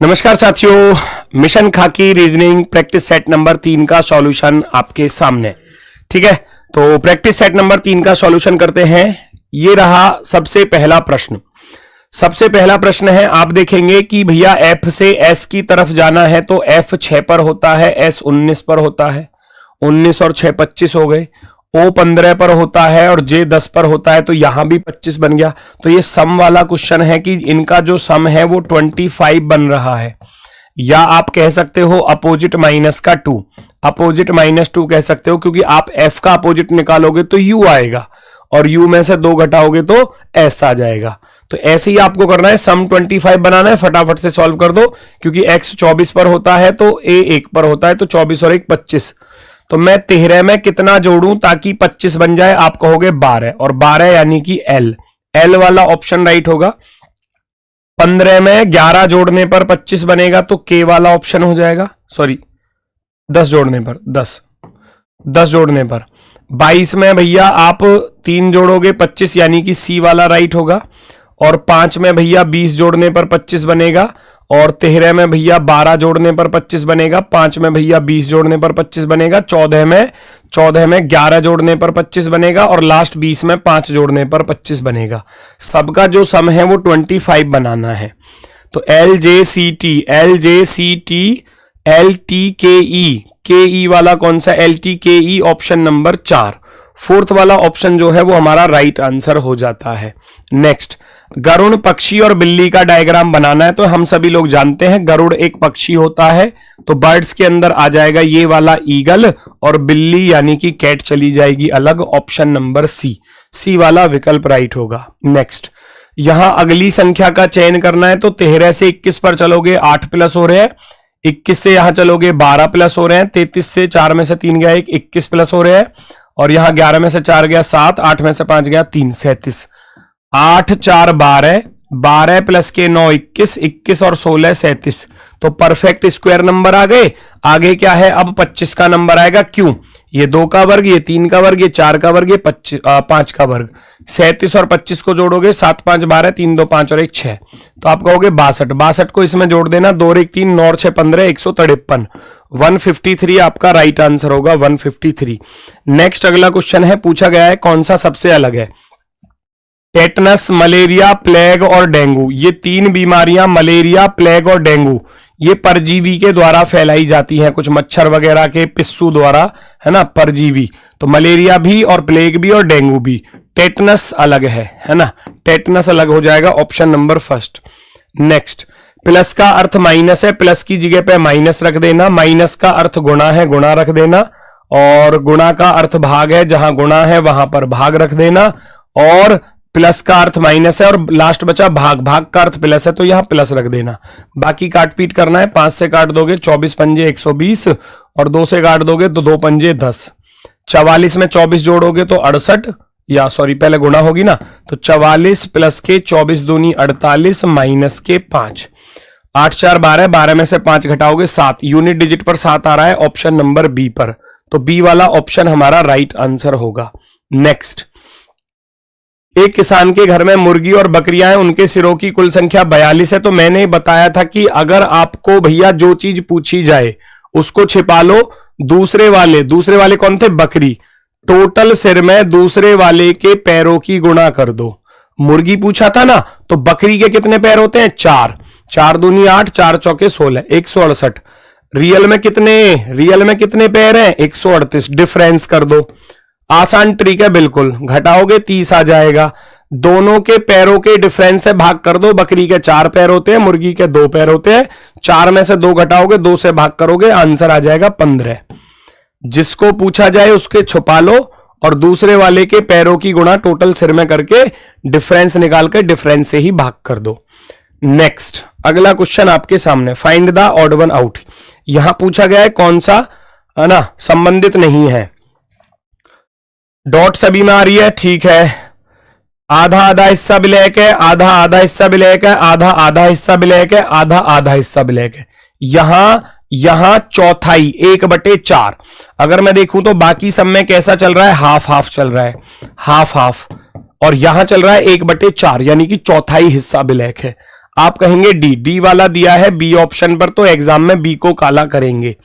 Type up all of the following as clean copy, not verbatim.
नमस्कार साथियों, मिशन खाकी रीजनिंग प्रैक्टिस सेट नंबर 3 का सॉल्यूशन आपके सामने। ठीक है, तो प्रैक्टिस सेट नंबर 3 का सॉल्यूशन करते हैं। ये रहा सबसे पहला प्रश्न। सबसे पहला प्रश्न है, आप देखेंगे कि भैया F से S की तरफ जाना है तो F 6 पर होता है, S 19 पर होता है, 19 और 6 25 हो गए। O 15 पर होता है और J 10 पर होता है, तो यहां भी 25 बन गया। तो ये सम वाला क्वेश्चन है कि इनका जो सम है वो 25 बन रहा है, या आप कह सकते हो अपोजिट माइनस का 2, अपोजिट माइनस 2 कह सकते हो, क्योंकि आप F का अपोजिट निकालोगे तो U आएगा और U में से 2 घटाओगे तो S आ जाएगा। तो ऐसे ही आपको करना है, सम 25 बनाना है, फटाफट से सॉल्व कर दो, क्योंकि X 24 पर होता है तो A 1 पर होता है, तो 24 और 1 25। तो मैं 13 में कितना जोड़ूं ताकि 25 बन जाए? आप कहोगे 12, और 12 यानी कि L वाला ऑप्शन राइट होगा। 15 में 11 जोड़ने पर 25 बनेगा तो K वाला ऑप्शन हो जाएगा। सॉरी, 10 जोड़ने पर 10 जोड़ने पर 22 में भैया आप 3 जोड़ोगे 25 यानी कि C वाला राइट होगा। और 5 में भैया 20 जोड़ने पर 25 बनेगा, और 13 में भैया 12 जोड़ने पर 25 बनेगा, 5 में भैया 20 जोड़ने पर 25 बनेगा, 14 में 11 जोड़ने पर 25 बनेगा, और लास्ट 20 में 5 जोड़ने पर 25 बनेगा। सबका जो सम है वो 25 बनाना है। तो LJCT LTKE, KE वाला कौन सा? LTKE ऑप्शन नंबर 4, फोर्थ वाला ऑप्शन जो है वो हमारा राइट आंसर हो जाता है। नेक्स्ट, गरुड़ पक्षी और बिल्ली का डायग्राम बनाना है। तो हम सभी लोग जानते हैं गरुड़ एक पक्षी होता है, तो बर्ड्स के अंदर आ जाएगा ये वाला ईगल, और बिल्ली यानी कि कैट चली जाएगी अलग, ऑप्शन नंबर सी वाला विकल्प राइट होगा। नेक्स्ट, यहां अगली संख्या का चयन करना है। तो 13 से 21 पर चलोगे 8 प्लस हो रहे हैं, 21 से यहां चलोगे 12 प्लस हो रहे हैं, 33 से 4 में से 3 गया 1, 21 प्लस हो रहे हैं, और यहां 11 में से 4 गया 7, 8 में से 5 गया 3, 37। 8 4 12, 12 प्लस के 9 21, 21 और 16 37। तो परफेक्ट स्क्वायर नंबर आ गए। आगे क्या है? अब 25 का नंबर आएगा। क्यों? ये 2 का वर्ग, ये 3 का वर्ग, ये 4 का वर्ग, ये 5 का वर्ग। 37 और 25 को जोड़ोगे 7 5 12, 3 2 5 और 1 6, तो आप कहोगे 62। 62 को इसमें जोड़ देना, 2 और 1 3, 9 और 6 15, 153। 153 आपका राइट आंसर होगा, 153। नेक्स्ट अगला क्वेश्चन है, पूछा गया है कौन सा सबसे अलग है? टेटनस, मलेरिया, प्लेग और डेंगू, ये 3 बीमारियां, मलेरिया, प्लेग और डेंगू, ये परजीवी के द्वारा फैलाई जाती हैं, कुछ मच्छर वगैरह के पिस्सू द्वारा, है ना, परजीवी। तो मलेरिया भी और प्लेग भी और डेंगू भी। टेटनस अलग है ना, टेटनस अलग हो जाएगा, option number first. Next, plus का अर्थ माइनस है, प्लस की जगह पे माइनस रख देना। माइनस का अर्थ गुणा है, गुणा रख देना। और गुणा का अर्थ भाग है, जहां गुणा है वहां पर भाग रख देना। और प्लस का अर्थ माइनस है और लास्ट बचा भाग, भाग का अर्थ प्लस है, तो यहां प्लस रख देना। बाकी काट पीट करना है। 5 से काट दोगे 24 पंजे 120, और 2 से काट दोगे तो 2 पंजे 10। 44 में 24 जोड़ोगे तो 68, या सॉरी पहले गुणा होगी ना, तो 44 प्लस के 24 दूनी 48 माइनस के 5। 8 4 12, 12 में से 5 घटाओगे 7, यूनिट डिजिट पर 7 आ रहा है, ऑप्शन नंबर बी पर। तो बी वाला ऑप्शन हमारा राइट आंसर होगा। नेक्स्ट, एक किसान के घर में मुर्गी और बकरियां हैं, उनके सिरों की कुल संख्या 42 है। तो मैंने बताया था कि अगर आपको भैया जो चीज पूछी जाए उसको छिपा लो, दूसरे वाले कौन थे? बकरी। टोटल सिर में दूसरे वाले के पैरों की गुणा कर दो। मुर्गी पूछा था ना, तो बकरी के कितने पैर होते हैं? 4, 4 दूनी 8, 4 चौके 16, 168। रियल में कितने पैर हैं? 138। डिफरेंस कर दो, आसान ट्रिक है बिल्कुल, घटाओगे 30 आ जाएगा। दोनों के पैरों के डिफरेंस से भाग कर दो। बकरी के 4 पैर होते हैं, मुर्गी के 2 पैर होते हैं। 4 में से 2 घटाओगे, 2 से भाग करोगे, आंसर आ जाएगा 15। जिसको पूछा जाए उसके छुपा लो, और दूसरे वाले के पैरों की गुणा टोटल सिर में करके डिफरेंस निकाल कर डिफरेंस से ही भाग कर दो। नेक्स्ट अगला क्वेश्चन आपके सामने, find the odd one out. यहां पूछा गया है कौन सा, है ना, संबंधित नहीं है। डॉट सभी में आ रही है, ठीक है। आधा आधा हिस्सा ब्लैक है, आधा आधा हिस्सा ब्लैक है, आधा आधा हिस्सा ब्लैक है, आधा आधा हिस्सा ब्लैक है। यहां चौथाई 1/4। अगर मैं देखूं तो बाकी सब में कैसा चल रहा है? हाफ हाफ चल रहा है, हाफ हाफ। और यहां चल रहा है 1/4, यानी कि चौथाई हिस्सा ब्लैक है। आप कहेंगे डी। डी वाला दिया है बी ऑप्शन पर, तो एग्जाम में बी को काला करेंगे।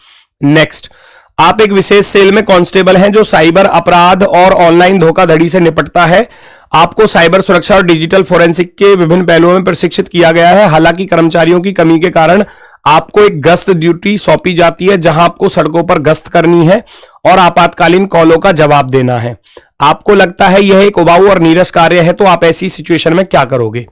नेक्स्ट, आप एक विशेष सेल में कांस्टेबल हैं जो साइबर अपराध और ऑनलाइन धोखाधड़ी से निपटता है। आपको साइबर सुरक्षा और डिजिटल फोरेंसिक के विभिन्न पहलुओं में प्रशिक्षित किया गया है। हालांकि कर्मचारियों की कमी के कारण आपको एक गश्त ड्यूटी सौंपी जाती है, जहां आपको सड़कों पर गश्त करनी है और आपातकालीन कॉलों का जवाब देना है। आपको लगता है यह एक उबाऊ और नीरस कार्य है, तो आप ऐसी सिचुएशन में क्या करोगे?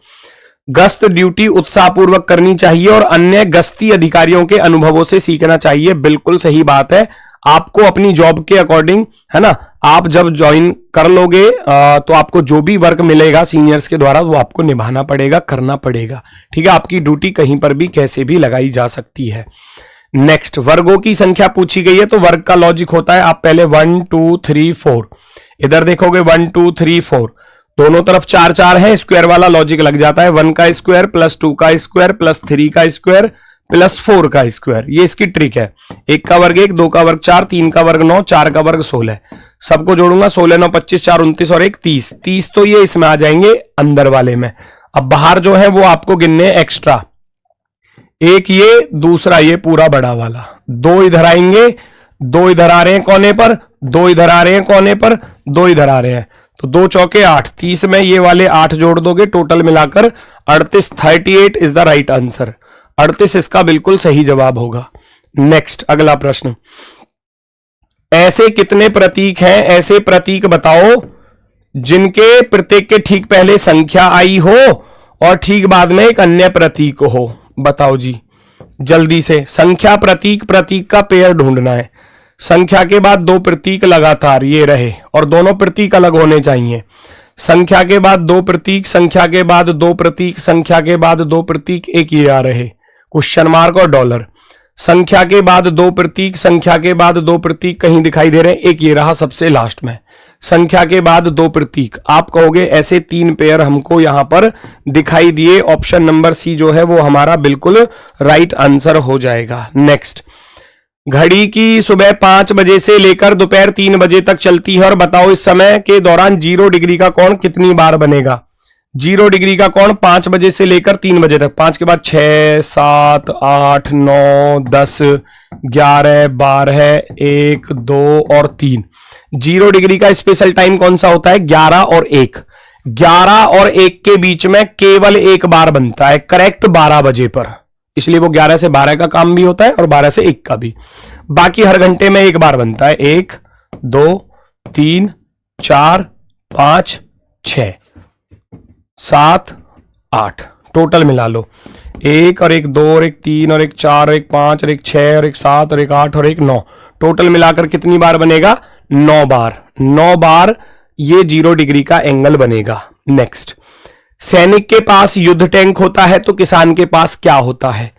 गश्त ड्यूटी उत्साहपूर्वक करनी चाहिए और अन्य गश्ती अधिकारियों के अनुभवों से सीखना चाहिए। बिल्कुल सही बात है। आपको अपनी जॉब के अकॉर्डिंग, है ना, आप जब ज्वाइन कर लोगे तो आपको जो भी वर्क मिलेगा सीनियर्स के द्वारा वो आपको निभाना पड़ेगा, करना पड़ेगा। ठीक है, आपकी ड्यूटी कहीं पर भी कैसे भी लगाई जा सकती है। नेक्स्ट, वर्गों की संख्या पूछी गई है, तो वर्ग का लॉजिक होता है, आप पहले 1 2 3 4 इधर देखोगे 1 2 3 4, दोनों तरफ 4 4 है, स्क्वायर वाला लॉजिक लग जाता है। 1 का स्क्वायर प्लस 2 का स्क्वायर प्लस 3 का स्क्वायर प्लस 4 का स्क्वायर, ये इसकी ट्रिक है। 1 का वर्ग 1, 2 का वर्ग 4, 3 का वर्ग 9, 4 का वर्ग 16। सबको जोड़ूंगा, 16 9 25, 4 29 और 1 30। 30 तो ये इसमें आ जाएंगे अंदर वाले में। अब बाहर जो है वो आपको गिनने एक्स्ट्रा, एक ये, दूसरा ये पूरा बड़ा वाला। 2 इधर आएंगे, 2 इधर आ रहे हैं कोने पर, 2 इधर आ रहे हैं कोने पर, 2 इधर आ रहे हैं, तो 2 चौके 8, 30 में ये वाले 8 जोड़ दोगे, टोटल मिलाकर 38, 38 इज द राइट आंसर। 38 इसका बिल्कुल सही जवाब होगा। नेक्स्ट, अगला प्रश्न, ऐसे कितने प्रतीक हैं? ऐसे प्रतीक बताओ जिनके प्रत्येक के ठीक पहले संख्या आई हो और ठीक बाद में एक अन्य प्रतीक हो। बताओ जी जल्दी से। संख्या प्रतीक, प्रतीक का पेयर ढूंढना है। संख्या के बाद 2 प्रतीक लगातार ये रहे और दोनों प्रतीक अलग होने चाहिए। संख्या के बाद 2 प्रतीक, संख्या के बाद 2 प्रतीक, संख्या के बाद 2 प्रतीक, एक ये आ रहे क्वेश्चन मार्क और डॉलर। संख्या के बाद 2 प्रतीक, संख्या के बाद 2 प्रतीक कहीं दिखाई दे रहे हैं, एक ये रहा सबसे लास्ट में। संख्या के बाद 2 प्रतीक, आप कहोगे ऐसे 3 पेयर हमको यहां पर दिखाई दिए। ऑप्शन नंबर सी जो है वो हमारा बिल्कुल राइट आंसर हो जाएगा। नेक्स्ट, घड़ी की सुबह 5 बजे से लेकर दोपहर 3 बजे तक चलती है और बताओ इस समय के दौरान 0 डिग्री का कोण कितनी बार बनेगा? 0 डिग्री का कोण 5 बजे से लेकर 3 बजे तक, 5 के बाद 6 7 8 9 10 11 12 1 2 और 3। 0 डिग्री का स्पेशल टाइम कौन सा होता है? 11 और 1। 11 और 1 के बीच में केवल एक बार बनता है, करेक्ट 12 बजे पर, इसलिए वो 11 से 12 का काम भी होता है और 12 से 1 का भी। बाकी हर घंटे में एक बार बनता है, 1 2 3 4 5 6 7 8, टोटल मिला लो, 1 और 1 2 और 1 3 और 1 4 और 1 5 और 1 6 और 1 7 और 1 8 और 1 9, टोटल मिलाकर कितनी बार बनेगा? 9 बार। 9 बार ये 0 डिग्री का एंगल बनेगा। नेक्स्ट, सैनिक के पास युद्ध टैंक होता है तो किसान के पास क्या होता है?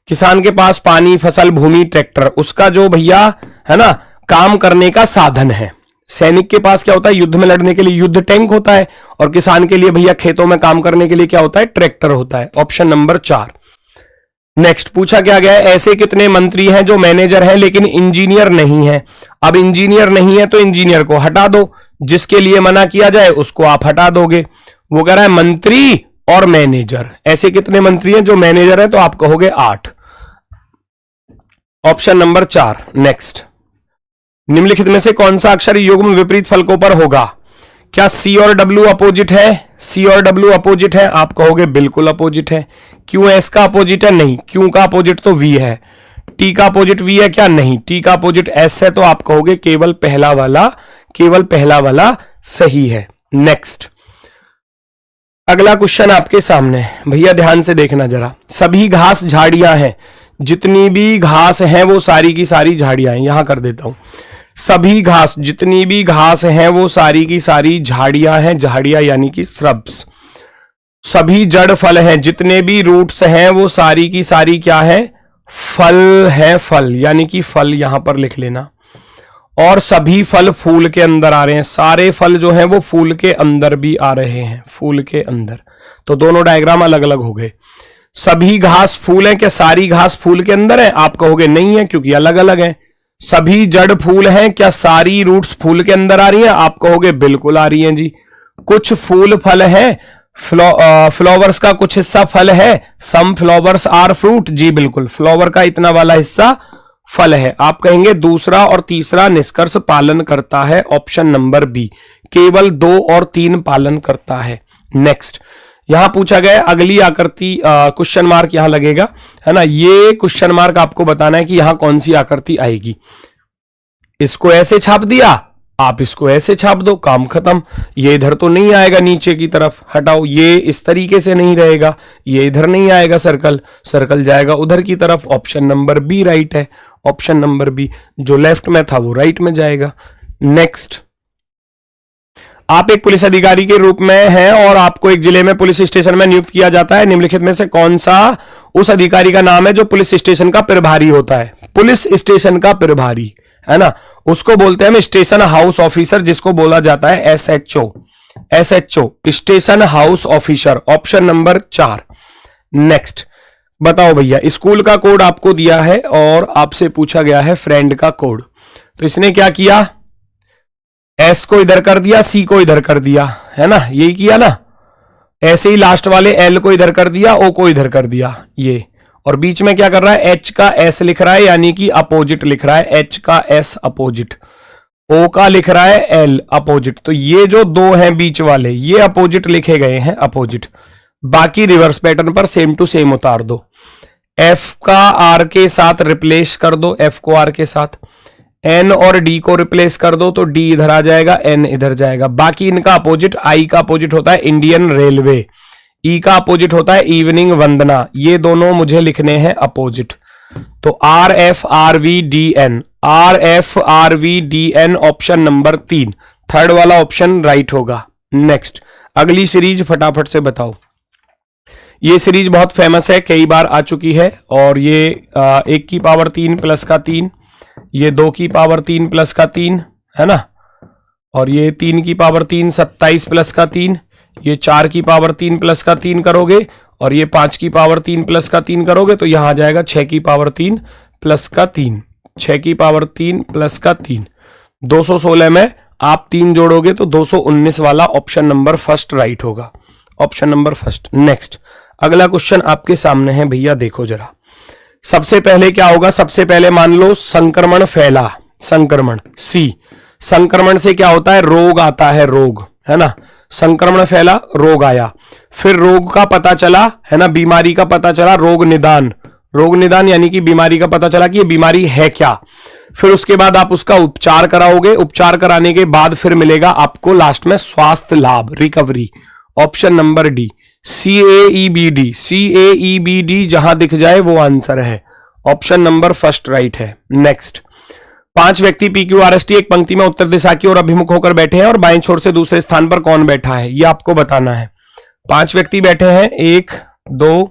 किसान के पास पानी, फसल, भूमि, ट्रैक्टर, उसका जो भैया है ना काम करने का साधन है। सैनिक के पास क्या होता है? युद्ध में लड़ने के लिए युद्ध टैंक होता है, और किसान के लिए भैया खेतों में काम करने के लिए क्या होता है? ट्रैक्टर होता है। Option number 4। नेक्स्ट, पूछा क्या गया है, ऐसे कितने मंत्री हैं जो मैनेजर हैं लेकिन इंजीनियर नहीं है? अब इंजीनियर नहीं है तो इंजीनियर को हटा दो, जिसके लिए मना किया जाए उसको आप हटा दोगे। वो कह रहा है मंत्री और मैनेजर, ऐसे कितने मंत्री हैं जो मैनेजर हैं? तो आप कहोगे 8। Option number 4। नेक्स्ट, निम्नलिखित में से कौन सा अक्षर युग्म विपरीत फलकों पर होगा? क्या सी और डब्ल्यू अपोजिट है? सी और डब्ल्यू अपोजिट है? आप कहोगे बिल्कुल अपोजिट है। क्यू एस का अपोजिट है? नहीं। क्यू का अपोजिट तो वी है। टी का अपोजिट वी है क्या? नहीं। टी का अपोजिट एस है, तो आप कहोगे केवल पहला वाला सही है। नेक्स्ट, अगला क्वेश्चन आपके सामने, भैया ध्यान से देखना जरा। सभी घास झाड़ियां हैं, जितनी भी घास हैं वो सारी की सारी झाड़ियां हैं। यहां कर देता हूं, सभी घास, जितनी भी घास हैं वो सारी की सारी झाड़ियां हैं। झाड़ियां यानी कि श्रब्स। सभी जड़ फल हैं, जितने भी रूट्स हैं वो सारी की सारी क्या है? फल है। फल यानी कि फल यहां पर लिख लेना। और सभी फल फूल के अंदर आ रहे हैं, सारे फल जो हैं वो फूल के अंदर भी आ रहे हैं, फूल के अंदर। तो दोनों डायग्राम अलग अलग हो गए। सभी घास फूल है, क्या सारी घास फूल के अंदर है? आप कहोगे नहीं है, क्योंकि अलग अलग है। सभी जड़ फूल हैं, क्या सारी रूट्स फूल के अंदर आ रही हैं? आप कहोगे बिल्कुल आ रही हैं जी। कुछ फूल फल हैं, फ्लावर्स का कुछ हिस्सा फल है, सम फ्लावर्स आर फ्रूट, जी बिल्कुल, फ्लावर का इतना वाला हिस्सा फल है। आप कहेंगे दूसरा और तीसरा निष्कर्ष पालन करता है, ऑप्शन नंबर बी, केवल 2 और 3 पालन करता है। नेक्स्ट, यहां पूछा गया अगली आकृति, क्वेश्चन मार्क यहां लगेगा, है ना, ये क्वेश्चन मार्क आपको बताना है कि यहां कौन सी आकृति आएगी। इसको ऐसे छाप दिया, आप इसको ऐसे छाप दो, काम खत्म। ये इधर तो नहीं आएगा नीचे की तरफ, हटाओ, ये इस तरीके से नहीं रहेगा, ये इधर नहीं आएगा, सर्कल सर्कल जाएगा उधर की तरफ, ऑप्शन नंबर बी राइट है, ऑप्शन नंबर बी, जो लेफ्ट में था वो राइट में जाएगा। नेक्स्ट, आप एक पुलिस अधिकारी के रूप में हैं और आपको एक जिले में पुलिस स्टेशन में नियुक्त किया जाता है, निम्नलिखित में से कौन सा उस अधिकारी का नाम है जो पुलिस स्टेशन का प्रभारी होता है। पुलिस स्टेशन का प्रभारी, है ना, उसको बोलते हैं हम स्टेशन हाउस ऑफिसर, जिसको बोला जाता है SHO, SHO station house officer, option number 4। Next, बताओ भैया, स्कूल का कोड आपको दिया है और आपसे पूछा गया है फ्रेंड का कोड, तो इसने क्या किया, एस को इधर कर दिया, सी को इधर कर दिया, है ना, यही किया ना, ऐसे ही लास्ट वाले एल को इधर कर दिया, ओ को इधर कर दिया, ये, और बीच में क्या कर रहा है, एच का एस लिख रहा है, यानी कि अपोजिट लिख रहा है, एच का एस अपोजिट, ओ का लिख रहा है एल अपोजिट, तो ये जो दो हैं बीच वाले ये अपोजिट लिखे गए हैं, अपोजिट, बाकी रिवर्स पैटर्न पर सेम टू सेम उतार दो। एफ का आर के साथ रिप्लेस कर दो, एफ को आर के साथ, एन और डी को रिप्लेस कर दो तो डी इधर आ जाएगा, एन इधर जाएगा, बाकी इनका अपोजिट, आई का अपोजिट होता है इंडियन रेलवे, ई का अपोजिट होता है इवनिंग वंदना, ये दोनों मुझे लिखने हैं अपोजिट, तो R F R V D N, R F R V D N, option number 3, third वाला ऑप्शन राइट होगा। नेक्स्ट, अगली सीरीज फटाफट से बताओ, ये सीरीज बहुत फेमस है, कई बार आ चुकी है, और ये 1 की पावर 3 प्लस का 3, ये 2 की पावर 3 प्लस का 3, है ना, और ये 3 की पावर 3 27 प्लस का 3, ये 4 की पावर 3 प्लस का 3 करोगे, और ये 5 की पावर 3 प्लस का 3 करोगे तो यहां आ जाएगा 6 की पावर 3 प्लस का 3, 6 की पावर 3 प्लस का 3, 216 में आप 3 जोड़ोगे तो 219 वाला ऑप्शन नंबर फर्स्ट राइट होगा, ऑप्शन नंबर फर्स्ट। नेक्स्ट, अगला क्वेश्चन आपके सामने है भैया, देखो जरा, सबसे पहले क्या होगा, सबसे पहले मान लो संक्रमण फैला, संक्रमण, सी, संक्रमण से क्या होता है, रोग आता है, रोग, है ना, संक्रमण फैला, रोग आया, फिर रोग का पता चला, है ना, बीमारी का पता चला, रोग निदान, रोग निदान यानी कि बीमारी का पता चला कि ये बीमारी है क्या, फिर उसके बाद आप उसका उपचार कराओगे, उपचार कराने के बाद फिर मिलेगा आपको लास्ट में स्वास्थ्य लाभ, recovery, option number D, CAEBD, CAEBD जहां दिख जाए वो आंसर है, ऑप्शन नंबर फर्स्ट राइट है। नेक्स्ट, 5 व्यक्ति PQRST एक पंक्ति में उत्तर दिशा की ओर अभिमुख होकर बैठे हैं और बाएं छोर से दूसरे स्थान पर कौन बैठा है, ये आपको बताना है। 5 व्यक्ति बैठे हैं, 1 2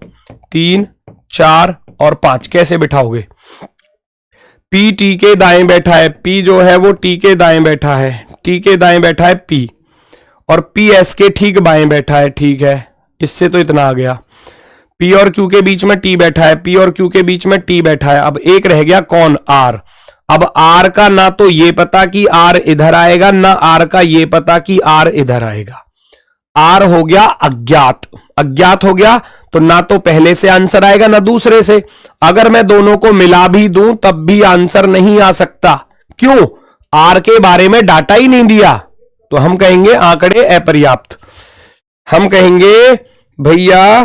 3 4 और 5, कैसे बिठाओगे, P T के दाएं बैठा है, P जो है वो T के दाएं बैठा है, T के दाएं बैठा है P, और P S के ठीक बाएं बैठा है, ठीक है, इससे तो इतना आ गया, P और Q के बीच में T बैठा है, P और Q के बीच में T बैठा है, अब एक रह गया कौन, R, अब R का ना तो ये पता कि R इधर आएगा, ना R का ये पता कि R इधर आएगा, R हो गया अज्ञात, अज्ञात हो गया तो ना तो पहले से आंसर आएगा ना दूसरे से, अगर मैं दोनों को मिला भी दूं तब भी आंसर नहीं आ सकता, क्यों, R के बारे में डाटा ही नहीं दिया, तो हम कहेंगे आंकड़े अपर्याप्त, हम कहेंगे भैया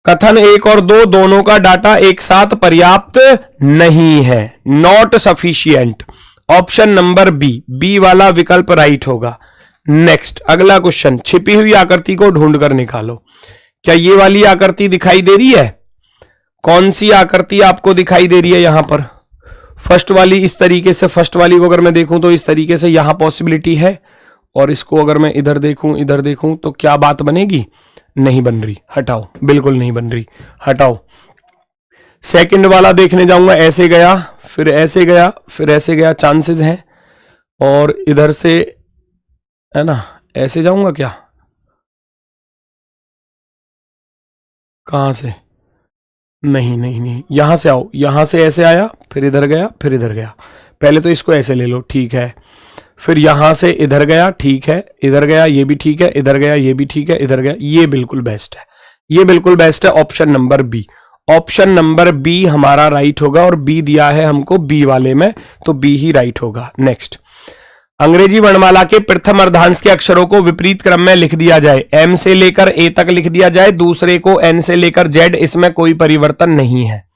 कथन 1 और 2 दोनों का डाटा एक साथ पर्याप्त नहीं है, not sufficient, option number B, B वाला विकल्प राइट होगा। नेक्स्ट, अगला क्वेश्चन, छिपी हुई आकृति को ढूंढ कर निकालो, क्या ये वाली आकृति दिखाई दे रही है, कौन सी आकृति आपको दिखाई दे रही है यहां पर, फर्स्ट वाली, इस तरीके से फर्स्ट वाली को अगर मैं देखूं तो इस तरीके से यहां पॉसिबिलिटी है, और इसको अगर मैं इधर देखूं तो क्या बात बनेगी, नहीं बन रही, हटाओ, बिल्कुल नहीं बन रही, हटाओ। सेकंड वाला देखने जाऊंगा, ऐसे गया फिर ऐसे गया फिर ऐसे गया, चांसेस हैं, और इधर से, है ना, ऐसे जाऊंगा क्या, कहां से, नहीं नहीं नहीं, यहां से आओ, यहां से ऐसे आया फिर इधर गया फिर इधर गया, पहले तो इसको ऐसे ले लो, ठीक है, फिर यहां से इधर गया, ठीक है, इधर गया, ये भी ठीक है, इधर गया, ये भी ठीक है, इधर गया, ये बिल्कुल बेस्ट है, ये बिल्कुल बेस्ट है। Option number B, option number B हमारा राइट होगा, और बी दिया है हमको बी वाले में, तो बी ही राइट होगा। नेक्स्ट, अंग्रेजी वर्णमाला के प्रथम अर्धांश के अक्षरों को विपरीत क्रम में लिख दिया जाए, एम से लेकर ए तक लिख दिया जाए, दूसरे को एन से लेकर जेड, इसमें कोई परिवर्तन नहीं है।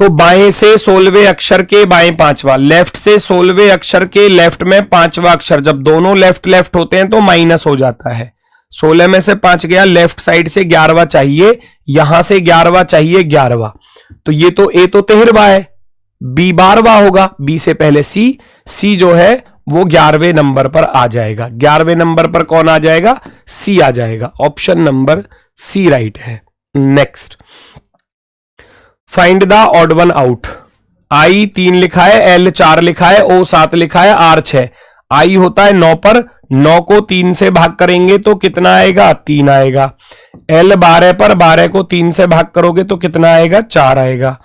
तो बाएं से 16वें अक्षर के बाएं पांचवा, लेफ्ट से 16वें अक्षर के लेफ्ट में पांचवा अक्षर, जब दोनों लेफ्ट लेफ्ट होते हैं तो माइनस हो जाता है। 16 में से 5 गया, लेफ्ट साइड से 11वां चाहिए, यहां से 11वां चाहिए, 11वां, तो ये तो ए तो 13वां है, बी 12वां होगा, बी से पहले सी, सी जो है वो 11वें नंबर पर आ जाएगा। 11वें नंबर पर कौन आ जाएगा? सी आ जाएगा। ऑप्शन नंबर सी राइट है। Next, find the odd one out. आई 3 लिखा है, एल 4 लिखा है, ओ 7 लिखा है, आर 6। आई होता है 9 पर, 9 को 3 से भाग करेंगे तो कितना आएगा? 3 आएगा। एल 12 पर, 12 को 3 से भाग करोगे तो कितना आएगा? 4 आएगा।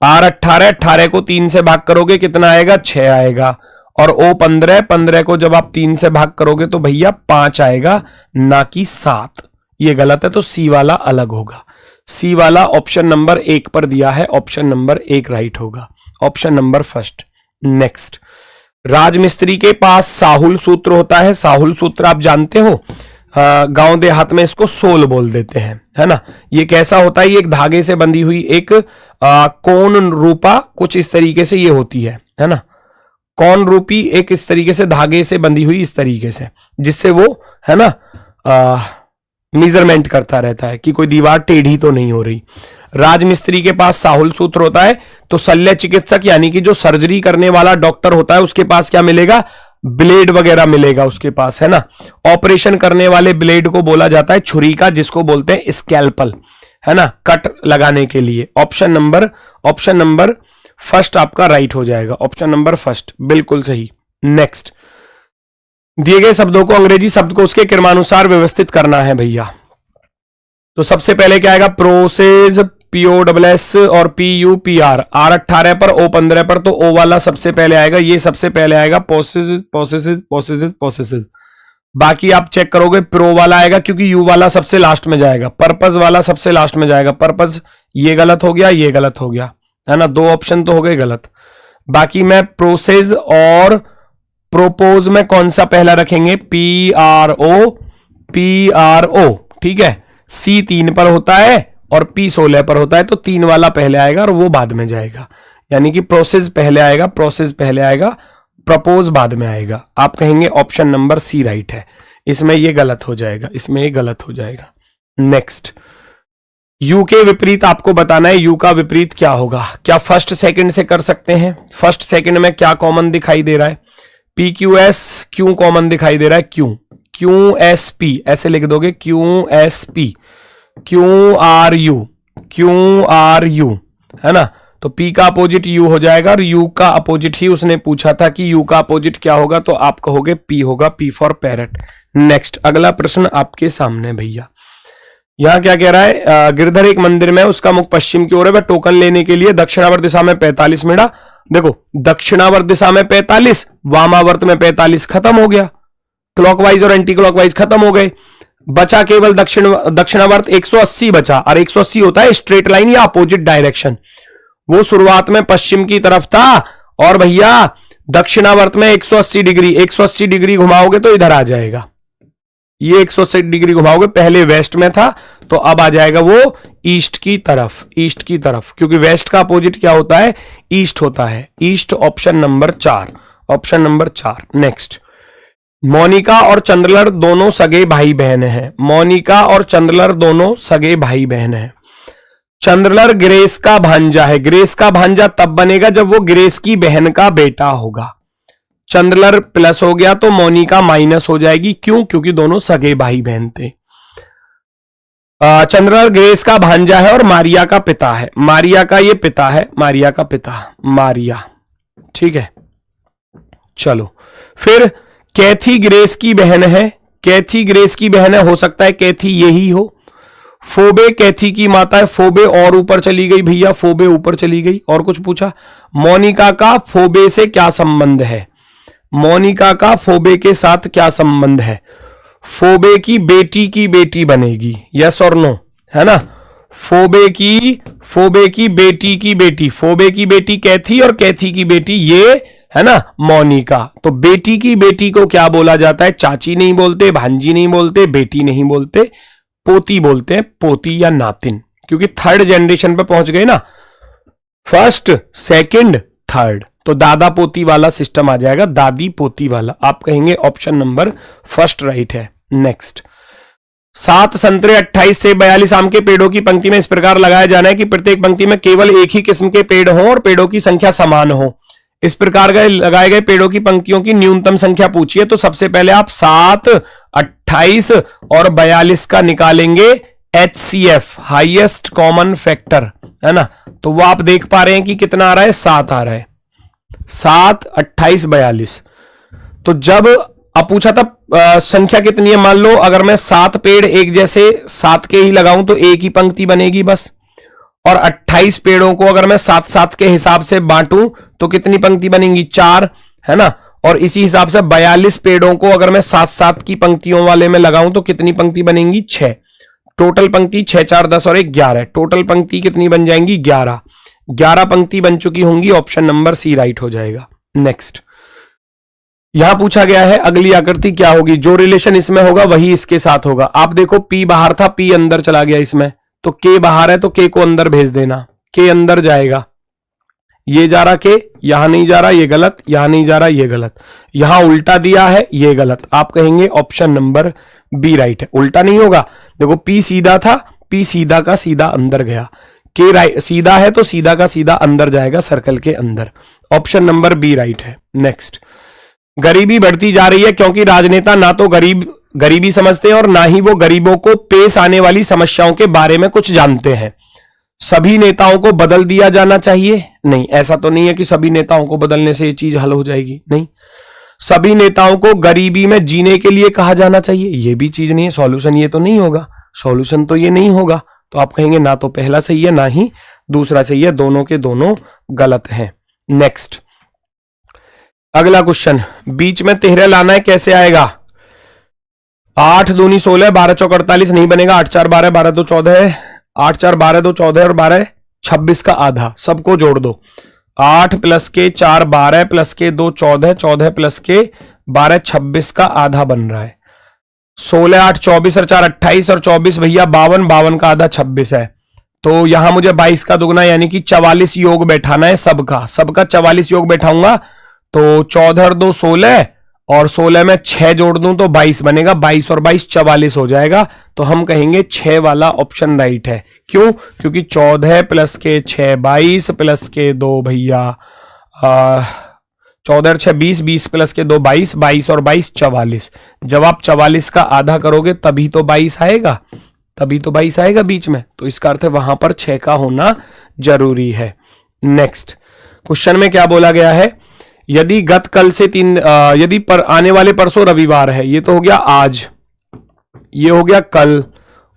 आर 18, 18 को 3 से भाग करोगे कितना आएगा? 6 आएगा। और ओ 15, 15 को जब आप 3 से भाग करोगे तो भैया 5 आएगा, ना कि 7। ये गलत है, तो सी वाला अलग होगा। सी वाला ऑप्शन नंबर 1 पर दिया है, ऑप्शन नंबर 1 राइट होगा। Option number first. नेक्स्ट, राजमिस्त्री के पास साहुल सूत्र होता है। साहुल सूत्र आप जानते हो, गांव देहात में इसको सोल बोल देते हैं, है ना। ये कैसा होता है? ये एक धागे से बंधी हुई एक कोण रूपा कुछ इस तरीके से ये होती है ना। कौन रूपी एक इस तरीके से धागे से बंधी हुई इस तरीके से, जिससे वो है ना मेजरमेंट करता रहता है कि कोई दीवार टेढ़ी तो नहीं हो रही। राजमिस्त्री के पास साहुल सूत्र होता है, तो शल्य चिकित्सक यानी कि जो सर्जरी करने वाला डॉक्टर होता है उसके पास क्या मिलेगा? ब्लेड वगैरह मिलेगा उसके पास, है ना। ऑपरेशन करने वाले ब्लेड को बोला जाता है छुरी का, जिसको बोलते हैं स्कैल्पल, है ना, कट लगाने के लिए। ऑप्शन नंबर फर्स्ट आपका राइट हो जाएगा। ऑप्शन नंबर फर्स्ट बिल्कुल सही। नेक्स्ट, दिए गए शब्दों को अंग्रेजी शब्दकोश के क्रमानुसार व्यवस्थित करना है भैया। तो सबसे पहले क्या आएगा? प्रोसेस, POSS और PUPR। आर 18 पर, ओ 15 पर, तो ओ वाला सबसे पहले आएगा, ये सबसे पहले आएगा। पोसेसिस। बाकी आप चेक करोगे, प्रो वाला आएगा क्योंकि यू वाला सबसे लास्ट में जाएगा, पर्पस वाला सबसे लास्ट में जाएगा। पर्पस ये गलत हो गया, ये गलत हो गया, है ना, 2 ऑप्शन तो हो गए गलत। बाकी मैं प्रोसेस और प्रोपोज में कौन सा पहला रखेंगे? PRO, ठीक है। C 3 पर होता है और P 16 पर होता है, तो 3 वाला पहले आएगा और वो बाद में जाएगा, यानी कि प्रोसेस पहले आएगा, प्रपोज बाद में आएगा। आप कहेंगे ऑप्शन नंबर सी राइट है, इसमें ये गलत हो जाएगा, इसमें ये गलत हो जाएगा। नेक्स्ट, यू के विपरीत आपको बताना है, यू का विपरीत क्या होगा। क्या फर्स्ट सेकंड से कर सकते हैं? फर्स्ट सेकंड में क्या कॉमन दिखाई दे रहा है? PQS, क्यों कॉमन दिखाई दे रहा है? QSP ऐसे लिख दोगे, QSP, QRU, है ना। तो P का अपोजिट U हो जाएगा, और U का अपोजिट ही उसने पूछा था कि U का अपोजिट क्या होगा, तो आप कहोगे P होगा, P फॉर पैरट। नेक्स्ट, अगला प्रश्न आपके सामने भैया। यहां क्या कह रहा है? गिरधर एक मंदिर में, उसका मुख पश्चिम की ओर है, वह टोकन लेने के लिए दक्षिणावर्त दिशा में 45 मिनट। देखो, दक्षिणावर्त दिशा में 45, वामावर्त में 45, खत्म हो गया। क्लॉकवाइज और एंटी क्लॉकवाइज खत्म हो गए, बचा केवल दक्षिणावर्त 180 बचा, और 180 होता है स्ट्रेट लाइन या अपोजिट डायरेक्शन। वो शुरुआत में पश्चिम की तरफ था, और भैया दक्षिणावर्त में 180 डिग्री घुमाओगे तो इधर आ जाएगा। ये 180 डिग्री घुमाओगे, पहले वेस्ट में था तो अब आ जाएगा वो ईस्ट की तरफ, क्योंकि वेस्ट का अपोजिट क्या होता है? ईस्ट होता है। East, option number 4। Next, Monica और चंद्रलर दोनों सगे भाई बहन हैं। चंद्रलर ग्रेस का भांजा है। ग्रेस का भांजा तब बनेगा जब वो ग्रेस की बहन का बेटा होगा। चंद्रलर प्लस हो गया तो मोनिका माइनस हो जाएगी। क्यों? क्योंकि दोनों सगे भाई बहन थे। चंद्रलर ग्रेस का भांजा है और मारिया का पिता है। मारिया का ये पिता है, मारिया का पिता, मारिया, ठीक है। चलो, फिर कैथी ग्रेस की बहन है। हो सकता है कैथी यही हो। फोबे कैथी की माता है। फोबे और ऊपर चली गई भैया, फोबे ऊपर चली गई। और कुछ पूछा? मोनिका का फोबे से क्या संबंध है? मोनिका का फोबे के साथ क्या संबंध है? फोबे की बेटी बनेगी, यस और नो, है ना। फोबे की बेटी फोबे की बेटी कैथी और कैथी की बेटी ये, है ना, मोनिका। तो बेटी की बेटी को क्या बोला जाता है? चाची नहीं बोलते, भांजी नहीं बोलते, बेटी नहीं बोलते, पोती बोलते हैं, पोती या नातिन, क्योंकि थर्ड जनरेशन पे पहुंच गए ना, फर्स्ट, सेकंड, थर्ड। तो दादा पोती वाला सिस्टम आ जाएगा, दादी पोती वाला। आप कहेंगे ऑप्शन नंबर फर्स्ट राइट है। नेक्स्ट, 7 संतरे 28 से 42 आम के पेड़ों की पंक्ति में इस प्रकार लगाया जाना है कि प्रत्येक पंक्ति में केवल एक ही किस्म के पेड़ हो और पेड़ों की संख्या समान हो। इस प्रकार के लगाए गए पेड़ों की पंक्तियों की न्यूनतम संख्या पूछिए। तो सबसे पहले आप 7, 28 और 42 का निकालेंगे HCF, हाईएस्ट कॉमन फैक्टर, है ना। तो वो आप देख पा रहे हैं कि कितना आ रहा है, 7 आ रहा है, 7, 28, 42। तो जब अब पूछा था संख्या कितनी है, मान लो अगर मैं 7 पेड़ एक जैसे 7 के ही लगाऊं तो एक ही पंक्ति बनेगी बस, और 28 पेड़ों को अगर मैं 7-7 के हिसाब से बांटूं तो कितनी पंक्ति बनेंगी, 4, है ना। और इसी हिसाब से 42 पेड़ों को अगर मैं 7-7 की पंक्तियों वाले में लगाऊं तो कितनी पंक्ति बनेंगी, 6। टोटल पंक्ति 6, 4, 10 और 1, 11। टोटल पंक्ति कितनी बन जाएंगी, 11 पंक्ति बन चुकी होंगी। ऑप्शन नंबर सी राइट हो जाएगा। नेक्स्ट, यहां पूछा गया है अगली आकृति क्या होगी? जो रिलेशन इसमें होगा वही इसके साथ होगा। आप देखो P बाहर था, P अंदर चला गया इसमें, तो K बाहर है तो K को अंदर भेज देना, K अंदर जाएगा, ये जा रहा K, यहां नहीं जा रहा, ये गलत, यहां नहीं जा रहा, ये गलत, यहां उल्टा दिया है, ये गलत। आप कहेंगे ऑप्शन नंबर बी राइट है, उल्टा नहीं होगा। देखो P सीधा था, P सीधा का सीधा अंदर गया, K राइट सीधा है तो सीधा का सीधा अंदर जाएगा सर्कल के अंदर। ऑप्शन नंबर बी राइट है। नेक्स्ट, गरीबी बढ़ती जा रही है क्योंकि राजनेता ना तो गरीबी समझते हैं और ना ही वो गरीबों को पेश आने वाली समस्याओं के बारे में कुछ जानते हैं। सभी नेताओं को बदल दिया जाना चाहिए? नहीं, ऐसा तो नहीं है कि सभी नेताओं को बदलने से ये चीज हल हो जाएगी, नहीं। सभी नेताओं को गरीबी में जीने के लिए कहा जाना चाहिए? ये भी चीज नहीं है, सॉल्यूशन ये तो नहीं होगा, सॉल्यूशन तो ये नहीं होगा। तो आप कहेंगे ना तो पहला सही है ना ही दूसरा सही है, दोनों के दोनों गलत हैं। नेक्स्ट, अगला क्वेश्चन, बीच में 13 लाना है, कैसे आएगा? 8 दूनी 16, 12 चौक 48 नहीं बनेगा, 8 4 12, 12 2 14, 8 4 12 2 14 और 12 26 का आधा, सबको जोड़ दो। 8 प्लस के 4 12 प्लस के 2 14, 14 प्लस के 12 26 का आधा बन रहा है। 16 8 24 और 4 28 और 24 भैया 52, 52 का आधा 26 है। तो यहां मुझे 22 का दुगना यानी कि 44 योग बैठाना है, सबका 44 योग बैठाऊंगा। तो 14 और 2 16 और 16 में 6 जोड़ दूं तो 22 बनेगा, 22 और 22 44 हो जाएगा। तो हम कहेंगे 6 वाला ऑप्शन राइट है। क्यों? क्योंकि 14 प्लस के 6 22 प्लस के 2 भैया 14 और 6 20, 20 प्लस के 2 22, 22 और 22 44। जब आप 44 का आधा करोगे तभी तो 22 आएगा, तभी तो 22 आएगा बीच में। तो इसका अर्थ है वहां पर 6 का होना जरूरी है। नेक्स्ट क्वेश्चन में क्या बोला गया है? यदि गत कल से यदि आने वाले परसों रविवार है, ये तो हो गया आज, ये हो गया कल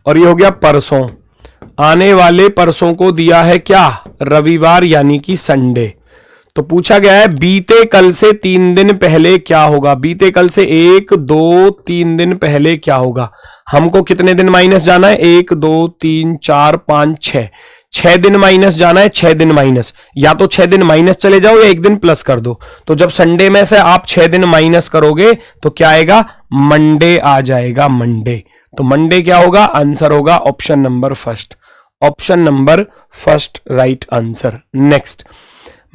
और ये हो गया परसों। आने वाले परसों को दिया है क्या? रविवार यानी कि संडे। तो पूछा गया है बीते कल से 3 दिन पहले क्या होगा? बीते कल से 1 2 3 दिन पहले क्या होगा? हमको कितने दिन माइनस जाना है? 1 2 3 4 5 6, 6 दिन माइनस जाना है। 6 दिन माइनस, या तो 6 दिन माइनस चले जाओ या 1 दिन प्लस कर दो। तो जब संडे में से आप 6 दिन माइनस करोगे तो क्या आएगा? मंडे आ जाएगा, मंडे। तो मंडे क्या होगा? आंसर होगा option number first, option number first right answer. Next,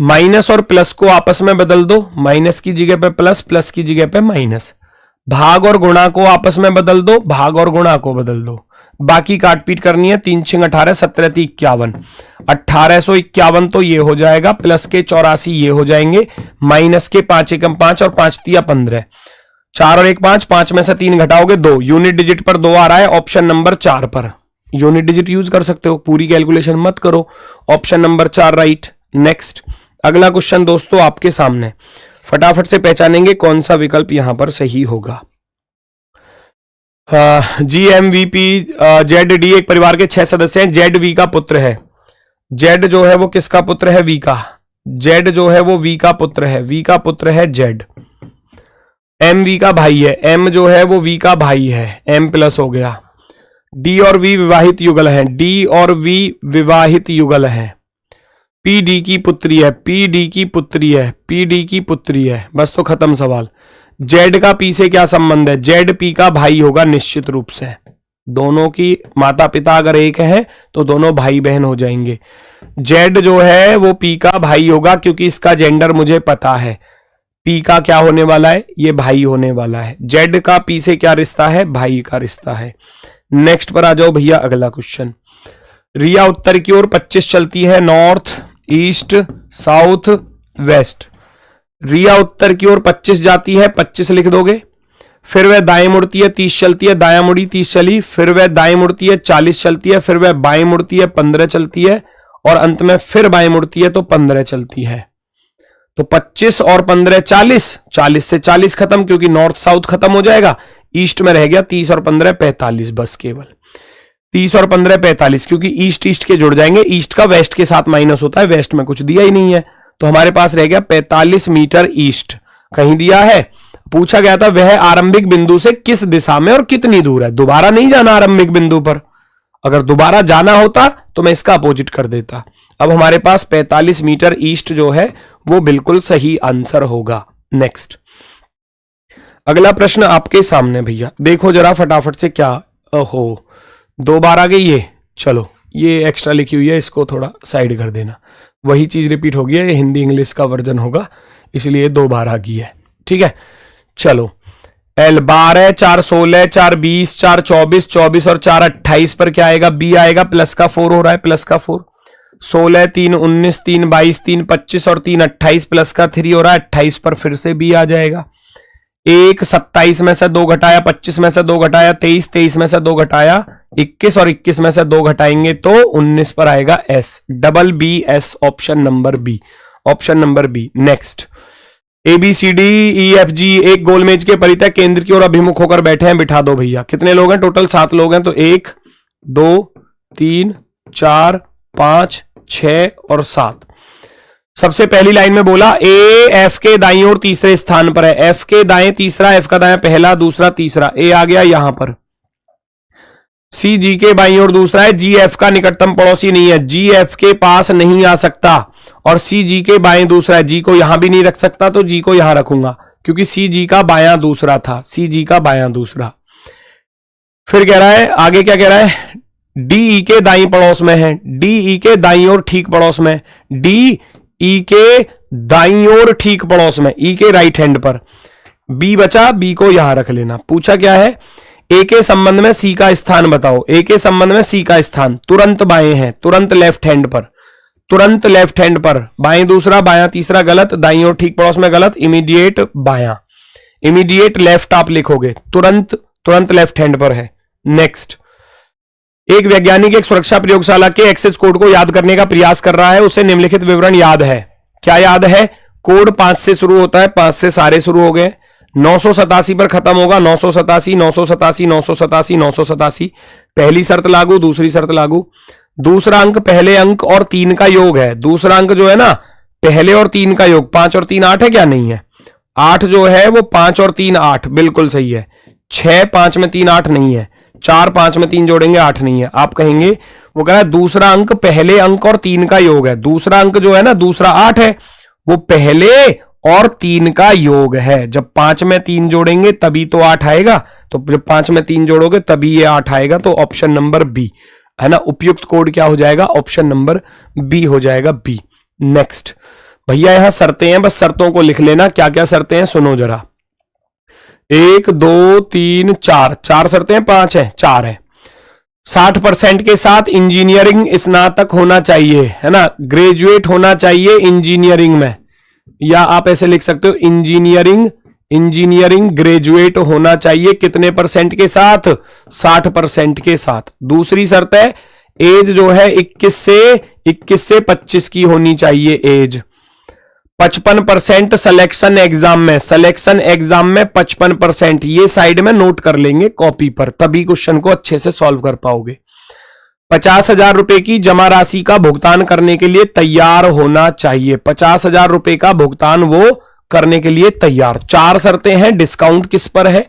minus और प्लस को आपस में बदल दो, माइनस की जगह पे प्लस, प्लस की जगह पे माइनस। भाग और गुणा को आपस में बदल दो, भाग और गुणा को बदल दो। बाकी काटपीट करनी है। 3 6 18, 17 3 51, 1851 तो ये हो जाएगा, प्लस के 84 ये हो जाएंगे, माइनस के 5 एकम 5 और 5 तिया 15, 4 और 1 5, 5 में से 3 घटाओगे 2, यूनिट डिजिट पर 2 आ रहा है। Option number 4 per unit digit use कर सकते हो, पूरी कैलकुलेशन मत करो। Option number 4 right. नेक्स्ट अगला क्वेश्चन दोस्तों आपके सामने, फटाफट से पहचानेंगे कौन सा विकल्प यहां पर सही होगा। GMVP ZD एक परिवार के 6 सदस्य हैं। जेड वी का पुत्र है। जेड जो है वो किसका पुत्र है? वी का। जेड जो है वो वी का पुत्र है, वी का पुत्र है जेड। एम वी का भाई है, एम जो है वो वी का भाई है, एम प्लस हो गया। डी और वी विवाहित युगल हैं, डी और वी विवाहित युगल हैं। पी डी की पुत्री है, पी डी की पुत्री है, पी डी की पुत्री है, बस तो खत्म सवाल। जेड का पी से क्या संबंध है? जेड पी का भाई होगा निश्चित रूप से, दोनों की माता पिता अगर एक है तो दोनों भाई बहन हो जाएंगे। जेड जो है वो पी का भाई होगा क्योंकि इसका जेंडर मुझे पता है। पी का क्या होने वाला है? ये भाई होने वाला है। जेड का पी से क्या रिश्ता है? भाई का रिश्ता है। नेक्स्ट पर आ जाओ भैया, अगला क्वेश्चन। रिया उत्तर की ओर 25 चलती है, नॉर्थ ईस्ट साउथ वेस्ट। रिया उत्तर की ओर 25 जाती है, 25 लिख दोगे। फिर वह दाएं मुड़ती है, 30 चलती है, दायां मुड़ी 30 चली। फिर वह दाएं मुड़ती है, 40 चलती है। फिर वह बाएं मुड़ती है, 15 चलती है। और अंत में फिर बाएं मुड़ती है तो 15 चलती है। तो 25 और 15 40, 40 से 40 खत्म क्योंकि नॉर्थ साउथ खत्म हो जाएगा। ईस्ट में रह गया 30 और 15 45, बस केवल 30 और 15 45, क्योंकि ईस्ट ईस्ट के जुड़ जाएंगे। ईस्ट का वेस्ट के साथ माइनस होता है, वेस्ट में कुछ दिया ही नहीं है, तो हमारे पास रह गया 45 मीटर ईस्ट। कहीं दिया है? पूछा गया था वह आरंभिक बिंदु से किस दिशा में और कितनी दूर है। दोबारा नहीं जाना आरंभिक बिंदु पर, अगर दोबारा जाना होता तो मैं इसका अपोजिट कर देता। अब हमारे पास 45 मीटर ईस्ट जो है वो बिल्कुल सही आंसर होगा। नेक्स्ट, अगला प्रश्न आपके सामने भैया, देखो जरा फटाफट से। क्या ओहो, 2 बार आ गई ये। चलो, ये एक्स्ट्रा लिखी हुई है, इसको थोड़ा साइड कर देना। वही चीज रिपीट होगी, ये हिंदी इंग्लिश का वर्जन होगा, इसलिए 2 बार आ गई है। ठीक है, चलो। L 12 4 16 4 20 4 24 24 और 4 28 पर क्या आएगा? बी आएगा। प्लस का 4 हो रहा है, प्लस का 4। 16 3 19 3 22 3 25 और 3 28, प्लस का 3 हो रहा है। 28 पर फिर से बी आ जाएगा। 1 27 में से 2 घटाया, 25 में से 2 घटाया, 23 23 में से 2 घटाया, 21 और 21 में से 2 घटाएंगे तो 19 पर आएगा S. Double B S, option number B, option number B. Next, A B C D E F G एक गोलमेज के परितः केंद्र की ओर अभिमुख होकर बैठे हैं। बिठा दो भैया। कितने लोग हैं? टोटल 7 लोग हैं, तो 1 2 3 4 5 6 और 7। सबसे पहली लाइन में बोला ए एफ के दाईं ओर तीसरे स्थान पर है। एफ के दाएं तीसरा, एफ का दाएं पहला, दूसरा तीसरा। ए आ गया यहां पर। सी जी के बाईं ओर दूसरा है। जी एफ का निकटतम पड़ोसी नहीं है, जी एफ के पास नहीं आ सकता। और सी जी के बाएं दूसरा है, जी को यहां भी नहीं रख सकता तो जी को यहां रखूंगा क्योंकि सी जी का बायां दूसरा था, सी जी का बायां दूसरा। फिर कह रहा है, आगे क्या कह रहा है? डी ई के दाईं पड़ोस में है, डी ई के दाईं ओर ठीक पड़ोस में, डी ई के दाईं ओर ठीक पड़ोस में, ई के राइट हैंड पर। बी बचा, बी को यहां रख लेना। पूछा क्या है? ए के संबंध में सी का स्थान बताओ। ए के संबंध में सी का स्थान तुरंत बाएं है, तुरंत लेफ्ट हैंड पर, तुरंत लेफ्ट हैंड पर। बाएं दूसरा, बायां तीसरा गलत, दाईं ओर ठीक पड़ोस में गलत, इमीडिएट बायां, इमीडिएट लेफ्ट आप लिखोगे, तुरंत, तुरंत लेफ्ट हैंड पर है। नेक्स्ट, एक वैज्ञानिक एक सुरक्षा प्रयोगशाला के एक्सेस कोड को याद करने का प्रयास कर रहा है, उसे निम्नलिखित विवरण याद है। क्या याद है? कोड 5 से शुरू होता है, 5 से सारे शुरू हो गए। 987 पर खत्म होगा, 987 987 987 987। पहली शर्त लागू, दूसरी शर्त लागू। दूसरा अंक पहले अंक और 3 का योग है। दूसरा अंक जो है ना, पहले और 3 का योग, 5 और 3 8 है क्या? नहीं है। 8 जो है वो 5 और 3 8, बिल्कुल सही है। 6 5 में 3 8 नहीं है। 4 5 में 3 जोड़ेंगे 8 नहीं है। आप कहेंगे, वो कह रहा है दूसरा अंक पहले अंक और 3 का योग है। दूसरा अंक जो है ना, दूसरा 8 है, वो पहले और 3 का योग है। जब 5 में 3 जोड़ेंगे तभी तो 8 आएगा, तो जब 5 में 3 जोड़ोगे तभी ये 8 आएगा। तो ऑप्शन नंबर बी है ना, उपयुक्त कोड क्या हो जाएगा? ऑप्शन नंबर बी हो जाएगा, बी। नेक्स्ट भैया, यहां शर्तें हैं, बस शर्तों को लिख लेना। क्या क्या शर्तें हैं सुनो जरा। 1 2 3 4, 4 शर्तें हैं, 5 है, 4 है। 60% के साथ इंजीनियरिंग स्नातक होना चाहिए, है ना, ग्रेजुएट होना चाहिए इंजीनियरिंग में, या आप ऐसे लिख सकते हो इंजीनियरिंग ग्रेजुएट होना चाहिए। कितने % के साथ? 60% के साथ। दूसरी शर्त है एज जो है 21 से 25 की होनी चाहिए एज। 55% सिलेक्शन एग्जाम में, सिलेक्शन एग्जाम में 55%, ये साइड में नोट कर लेंगे कॉपी पर, तभी क्वेश्चन को अच्छे से सॉल्व कर पाओगे। 50,000 रुपए की जमा राशि का भुगतान करने के लिए तैयार होना चाहिए। 50,000 रुपए का भुगतान वो करने के लिए तैयार। 4 शर्तें हैं, डिस्काउंट किस पर है?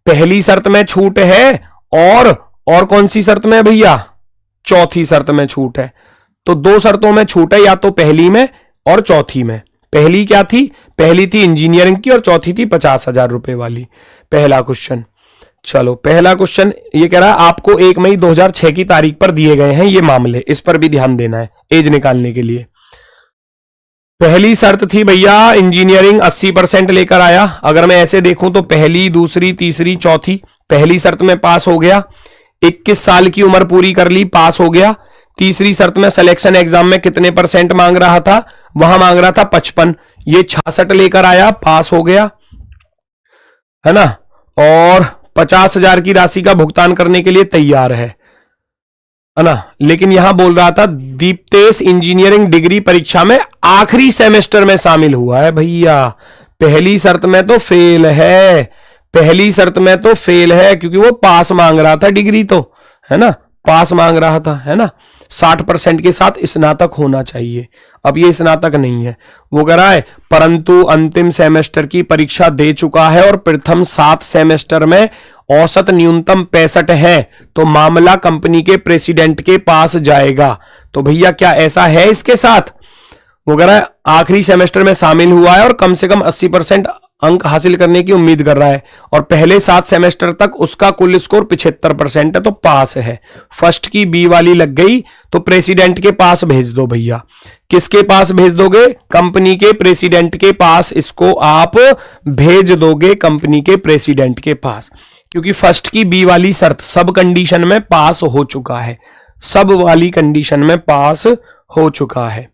पहली शर्त में छूट है और कौन सी शर्त में भैया? चौथी शर्त में छूट है। तो 2 शर्तों में छूट है, या तो पहली में और चौथी में। पहली क्या थी? पहली थी इंजीनियरिंग की और चौथी थी 50,000 रुपए वाली। पहला क्वेश्चन, चलो पहला क्वेश्चन ये कह रहा है आपको 1 मई 2006 की तारीख पर दिए गए हैं ये मामले, इस पर भी ध्यान देना है एज निकालने के लिए। पहली शर्त थी भैया इंजीनियरिंग 80% लेकर आया। अगर मैं ऐसे देखूं तो पहली, दूसरी, तीसरी, चौथी। पहली शर्त में पास हो गया, 21 साल की उम्र पूरी कर ली, पास हो गया। तीसरी शर्त में सिलेक्शन एग्जाम में कितने % मांग रहा था? वहां मांग रहा था 55, ये 66 लेकर आया, पास हो गया, है ना। और 50,000 की राशि का भुगतान करने के लिए तैयार है ना। लेकिन यहां बोल रहा था दीप्तेश इंजीनियरिंग डिग्री परीक्षा में आखिरी सेमेस्टर में शामिल हुआ है। भैया पहली शर्त में तो फेल है, पहली शर्त में तो फेल है, क्योंकि वो पास मांग रहा था डिग्री, तो है ना, पास मांग रहा था, है ना। 60% के साथ स्नातक होना चाहिए। अब ये स्नातक नहीं है, वो कह रहा है परंतु अंतिम सेमेस्टर की परीक्षा दे चुका है और प्रथम 7 सेमेस्टर में औसत न्यूनतम 65 है, तो मामला कंपनी के प्रेसिडेंट के पास जाएगा। तो भैया क्या ऐसा है इसके साथ? वो कह रहा है आखिरी सेमेस्टर में शामिल हुआ है और कम से कम 80% अंक हासिल करने की उम्मीद कर रहा है, और पहले 7 सेमेस्टर तक उसका कुल स्कोर 75% है, तो पास है। फर्स्ट की बी वाली लग गई, तो प्रेसिडेंट के पास भेज दो भैया। किसके पास भेज दोगे? कंपनी के प्रेसिडेंट के पास इसको आप भेज दोगे, कंपनी के प्रेसिडेंट के पास, क्योंकि फर्स्ट की बी वाली शर्त सब कंडीशन में पास हो चुका है, सब वाली कंडीशन में पास हो चुका है।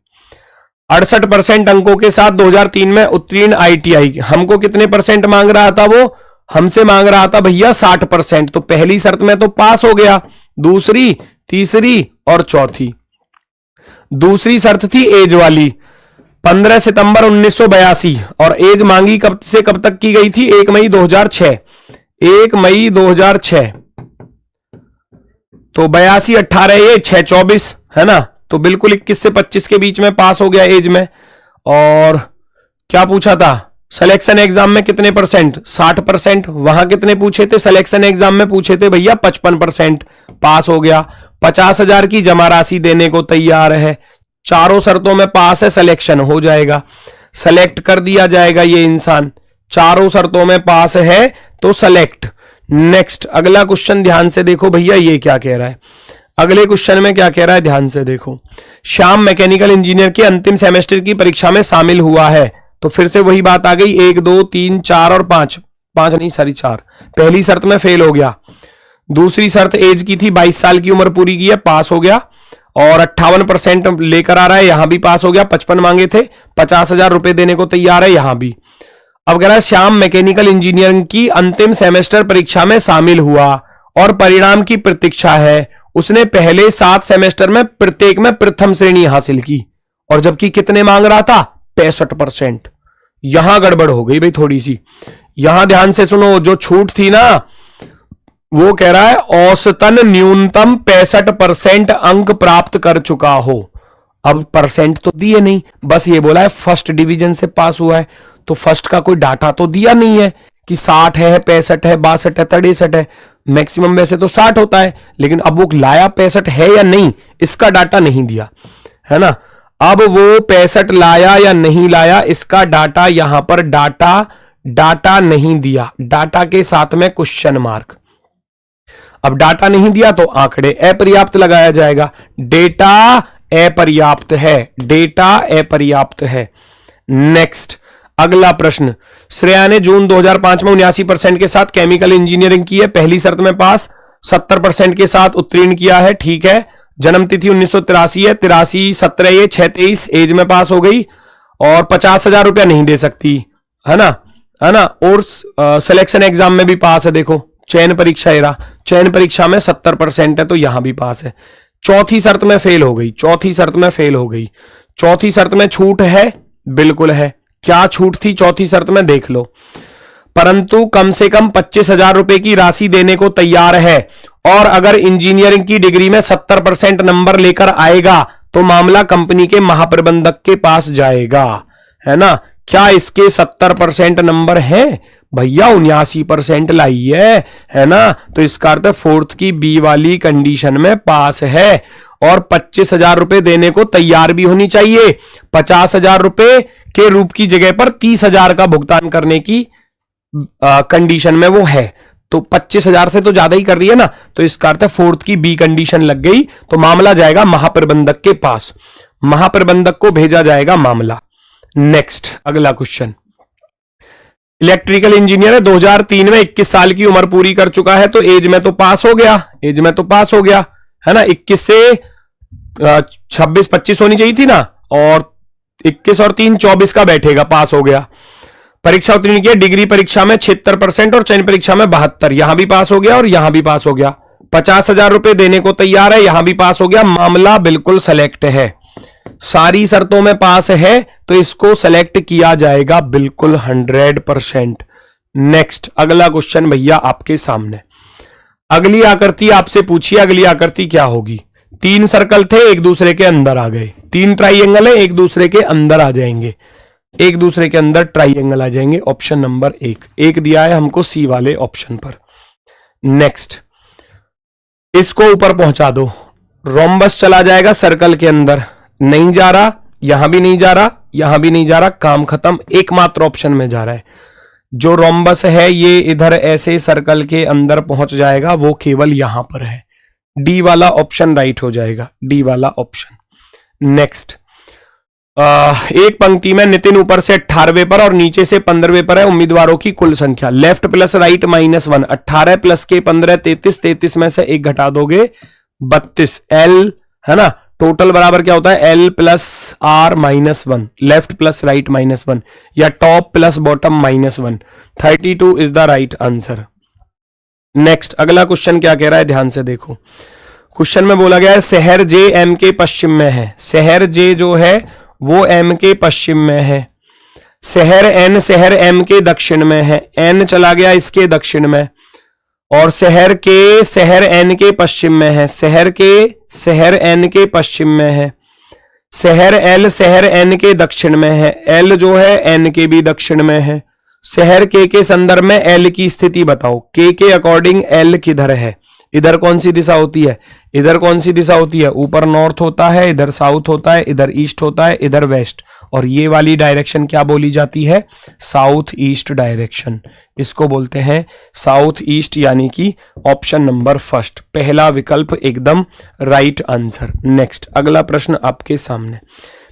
68% अंकों के साथ 2003 में उत्तीर्ण ITI, हमको कितने % मांग रहा था? वो हमसे मांग रहा था भैया 60%। तो पहली शर्त में तो पास हो गया, दूसरी, तीसरी और चौथी। दूसरी शर्त थी एज वाली, 15 सितंबर 1982, और एज मांगी कब से कब तक की गई थी? 1 मई 2006, 1 मई 2006। तो 82, 18, ये 6, 24, है ना। तो बिल्कुल 21 से 25 के बीच में पास हो गया एज में। और क्या पूछा था? सिलेक्शन एग्जाम में कितने %? 60%। वहां कितने पूछे थे? सिलेक्शन एग्जाम में पूछे थे भैया 55%, पास हो गया। 50,000 की जमा राशि देने को तैयार है, चारों शर्तों में पास है, सिलेक्शन हो जाएगा, सेलेक्ट कर दिया जाएगा ये इंसान, चारों शर्तों में पास है तो सेलेक्ट। नेक्स्ट अगला क्वेश्चन ध्यान से देखो भैया, ये क्या कह रहा है? अगले क्वेश्चन में क्या कह रहा है ध्यान से देखो। श्याम मैकेनिकल इंजीनियर के अंतिम सेमेस्टर की परीक्षा में शामिल हुआ है, तो फिर से वही बात आ गई, 1, 2, 3, 4 और 5 नहीं सॉरी 4। पहली शर्त में फेल हो गया, दूसरी शर्त एज की थी, 22 साल की उम्र पूरी की है, पास हो गया, और 58% लेकर आ रहा है, यहां भी पास हो गया। 55 मांगे थे, 50,000 रुपए देने को तैयार है, यहां भी। अब कह रहा है श्याम मैकेनिकल इंजीनियरिंग की अंतिम सेमेस्टर परीक्षा में शामिल हुआ और परिणाम की प्रतीक्षा है। उसने पहले 7 सेमेस्टर में प्रत्येक में प्रथम श्रेणी हासिल की, और जबकि कितने मांग रहा था? 65%। यहां गड़बड़ हो गई भाई थोड़ी सी, यहां ध्यान से सुनो। जो छूट थी ना, वो कह रहा है औसतन न्यूनतम 65% अंक प्राप्त कर चुका हो। अब परसेंट तो दिए नहीं, बस ये बोला है फर्स्ट डिवीजन से पास हुआ है, तो फर्स्ट का कोई डाटा तो दिया नहीं है कि 60 है, 65 है, 62 है, 63 है। मैक्सिमम वैसे तो 60 होता है, लेकिन अब वो लाया 65 है या नहीं, इसका डाटा नहीं दिया, है ना। अब वो 65 लाया या नहीं लाया, इसका डाटा यहां पर डाटा नहीं दिया, डाटा के साथ में क्वेश्चन मार्क। अब डाटा नहीं दिया तो आंकड़े अपर्याप्त लगाया जाएगा। डेटा अपर्याप्त है, डेटा अपर्याप्त है। नेक्स्ट अगला प्रश्न, श्रेया ने जून 2005 में 79% के साथ केमिकल इंजीनियरिंग की है, पहली शर्त में पास, 70% के साथ उत्तीर्ण किया है, ठीक है। जन्म तिथि 1983 है, 83, 17, ये 6, 23, एज में पास हो गई, और 50,000 रुपया नहीं दे सकती, है ना, है ना। और सिलेक्शन एग्जाम में भी पास है, देखो चयन परीक्षा एरा, चयन परीक्षा में 70% है, तो यहां भी पास है। चौथी शर्त में फेल हो गई, चौथी शर्त में फेल हो गई। चौथी शर्त में छूट है, बिल्कुल है। क्या छूट थी चौथी शर्त में देख लो, परंतु कम से कम 25,000 रुपए की राशि देने को तैयार है, और अगर इंजीनियरिंग की डिग्री में 70% नंबर लेकर आएगा तो मामला कंपनी के महाप्रबंधक के पास जाएगा, है ना। क्या इसके 70% नंबर है भैया? 79% लाइए, है ना? तो इसका अर्थ फोर्थ की बी वाली कंडीशन में पास है और 25,000 रुपए देने को तैयार भी होनी चाहिए। 50,000 रुपए के रूप की जगह पर 30,000 का भुगतान करने की कंडीशन में वो है, तो 25,000 से तो ज्यादा ही कर रही है ना, तो इसका अर्थ है फोर्थ की बी कंडीशन लग गई, तो मामला जाएगा महाप्रबंधक के पास, महाप्रबंधक को भेजा जाएगा मामला। नेक्स्ट अगला क्वेश्चन, इलेक्ट्रिकल इंजीनियर है, 2003 में 21 साल की उम्र पूरी कर चुका है, तो एज में तो पास हो गया, एज में तो पास हो गया, है ना? 21 से 26-25 होनी चाहिए थी ना, और 21 और 3 24 का बैठेगा, पास हो गया। परीक्षा उत्तीर्ण किया, डिग्री परीक्षा में 76% और चयन परीक्षा में 72, यहां भी पास हो गया और यहां भी पास हो गया। 50,000 रुपए देने को तैयार है, यहां भी पास हो गया, मामला बिल्कुल सेलेक्ट है, सारी शर्तों में पास है, तो इसको सेलेक्ट किया जाएगा बिल्कुल 100%। नेक्स्ट अगला क्वेश्चन भैया आपके सामने, अगली आकृति आपसे पूछिए, अगली आकृति क्या होगी? 3 सर्कल थे, एक दूसरे के अंदर आ गए, 3 ट्राइंगल है, एक दूसरे के अंदर आ जाएंगे, एक दूसरे के अंदर ट्राइंगल आ जाएंगे। ऑप्शन नंबर 1 दिया है हमको सी वाले ऑप्शन पर। नेक्स्ट इसको ऊपर पहुंचा दो, रोम्बस चला जाएगा सर्कल के अंदर, नहीं जा रहा, यहां भी नहीं जा रहा, यहां भी नहीं जा रहा, काम खत्म, एकमात्र ऑप्शन में जा रहा है। जो रोम्बस है ये इधर ऐसे सर्कल के अंदर पहुंच जाएगा, वो केवल यहां पर है, डी वाला ऑप्शन राइट हो जाएगा, डी वाला ऑप्शन। नेक्स्ट एक पंक्ति में नितिन ऊपर से 18वें पर और नीचे से 15वें पर है, उम्मीदवारों की कुल संख्या, लेफ्ट प्लस राइट -1, 18 प्लस के 15 33, 33 में से 1 घटा दोगे 32, एल है ना, टोटल बराबर क्या होता है? L plus R -1, left plus right -1 या top plus bottom -1, 32 is the right answer. Next अगला क्वेश्चन क्या कह रहा है, ध्यान से देखो। क्वेश्चन में बोला गया है शहर जे एम के पश्चिम में है, शहर जे जो है वो एम के पश्चिम में है, शहर एम के दक्षिण में है, एन चला गया इसके दक्षिण में, और शहर एन के पश्चिम में है, शहर एन के पश्चिम में है, शहर एन के दक्षिण में है, एल जो है एन के भी दक्षिण में है, शहर के संदर्भ में एल की स्थिति बताओ, के अकॉर्डिंग एल किधर है, इधर कौन सी दिशा होती है, इधर कौन सी दिशा होती है, ऊपर नॉर्थ होता है, इधर साउथ होता है, इधर ईस्ट होता है, इधर वेस्ट, और ये वाली डायरेक्शन क्या बोली जाती है? साउथ ईस्ट डायरेक्शन, इसको बोलते हैं साउथ ईस्ट, यानी कि ऑप्शन नंबर फर्स्ट, पहला विकल्प एकदम राइट आंसर। नेक्स्ट अगला प्रश्न आपके सामने,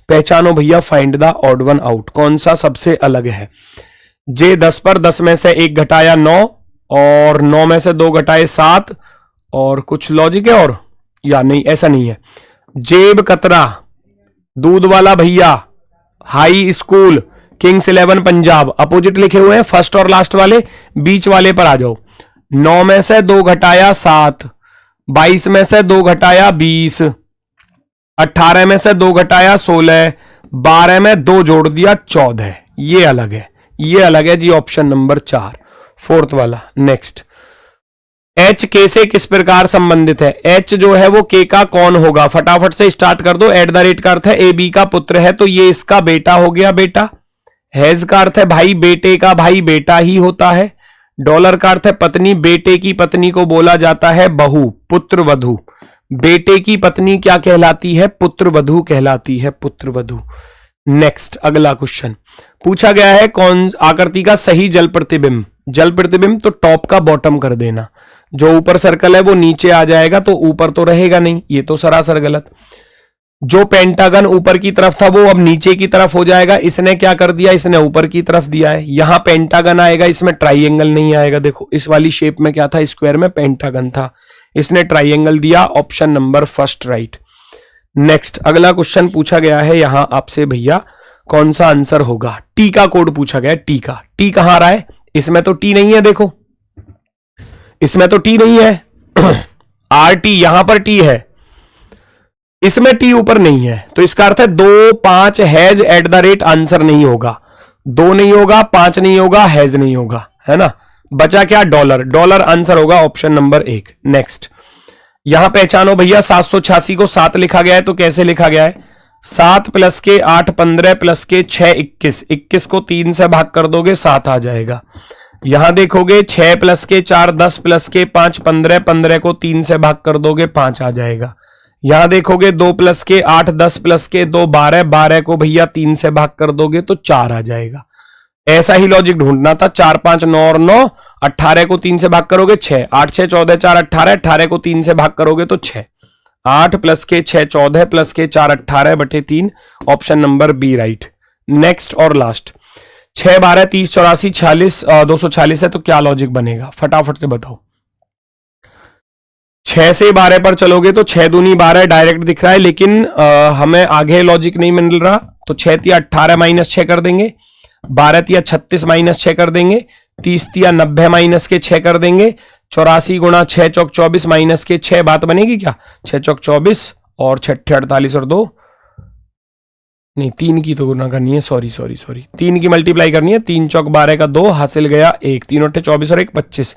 पहचानो भैया, find the odd one out, कौन सा सबसे अलग है? जे 10 पर 10 में से 1 घटाया 9, और 9 में से 2 घटाए 7, और कुछ लॉजिक है और, या नहीं ऐसा नहीं है। जेब कतरा, दूध वाला भैया, high school, Kings 11 Punjab, opposite लिखे हुए हैं, फर्स्ट और लास्ट वाले, बीच वाले पर आ जाओ। 9 में से 2 घटाया 7, 22 में से 2 घटाया 20, 18 में से 2 घटाया 16, 12 में 2 जोड़ दिया 14, ये अलग है, ये अलग है जी, ऑप्शन नंबर 4 फोर्थ वाला। नेक्स्ट एच के से किस प्रकार संबंधित है? एच जो है वो के का कौन होगा? फटाफट से स्टार्ट कर दो। एट द रेट का अर्थ है ए बी का पुत्र है, तो ये इसका बेटा हो गया, बेटा। हैज का अर्थ है भाई, बेटे का भाई बेटा ही होता है। डॉलर का अर्थ है पत्नी, बेटे की पत्नी को बोला जाता है बहू, पुत्र वधू। बेटे की पत्नी क्या कहलाती है? पुत्र वधू कहलाती है, पुत्र वधू। नेक्स्ट अगला क्वेश्चन पूछा गया है, कौन आकृति का सही जल प्रतिबिंब? जल प्रतिबिंब तो टॉप का बॉटम कर देना, जो ऊपर सर्कल है वो नीचे आ जाएगा, तो ऊपर तो रहेगा नहीं, ये तो सरासर गलत। जो पेंटागन ऊपर की तरफ था वो अब नीचे की तरफ हो जाएगा, इसने क्या कर दिया, इसने ऊपर की तरफ दिया है। यहां पेंटागन आएगा, इसमें ट्राइंगल नहीं आएगा। देखो इस वाली शेप में क्या था, स्क्वायर में पेंटागन था, इसने ट्राइंगल दिया, option number first right. Next अगला क्वेश्चन पूछा गया है यहां आपसे भैया, कौन सा आंसर होगा? टी का कोड पूछा गया है, टी का। टी कहां आ रहा है? इसमें तो टी नहीं है, देखो इसमें तो टी नहीं है। आर टी, यहां पर टी है, इसमें टी ऊपर नहीं है, तो इसका अर्थ है 2 5 has at the rate answer नहीं होगा। 2 नहीं होगा, 5 नहीं होगा, हैज नहीं होगा, है ना। बचा क्या? डॉलर। डॉलर आंसर होगा ऑप्शन नंबर 1। नेक्स्ट यहां पहचानो भैया, 786 को 7 लिखा गया है, तो कैसे लिखा गया है? 7 प्लस के 8 15 प्लस के 6 21, 21 को 3 से भाग कर दोगे 7 आ जाएगा। यहां देखोगे 6 प्लस के 4 10 प्लस के 5 15, 15 को 3 से भाग कर दोगे 5 आ जाएगा। यहां देखोगे 2 प्लस के 8 10 प्लस के 2 12, 12 को भैया 3 से भाग कर दोगे तो 4 आ जाएगा। ऐसा ही लॉजिक ढूंढना था। 4 5 9 और 9, 18 को 3 से भाग करोगे 6, 8 6 14 4 18, 18 को 3 से भाग करोगे तो 6, 8 प्लस के 6 14 प्लस के 4 18 बटे 3, option number B right. Next और लास्ट, 6 12 30 84 46 246 है तो क्या लॉजिक बनेगा, फटाफट से बताओ। 6 से 12 पर चलोगे तो 6 दूनी 12 डायरेक्ट दिख रहा है, लेकिन हमें आगे लॉजिक नहीं मिल रहा, तो 6 तिया 18 माइनस 6 कर देंगे, 12 तिया 36 माइनस 6 कर देंगे, 30 तिया 90 माइनस के 6 कर देंगे, 84 गुणा 6 चौक 24 माइनस के 6, बात बनेगी क्या? 6 चौक 24 और 6 48 और 2 नहीं, 3 की तो गुना करनी है, सॉरी 3 की मल्टीप्लाई करनी है, 3 चौक 12 का 2 हासिल गया 1, 3 8 24 और 1 25,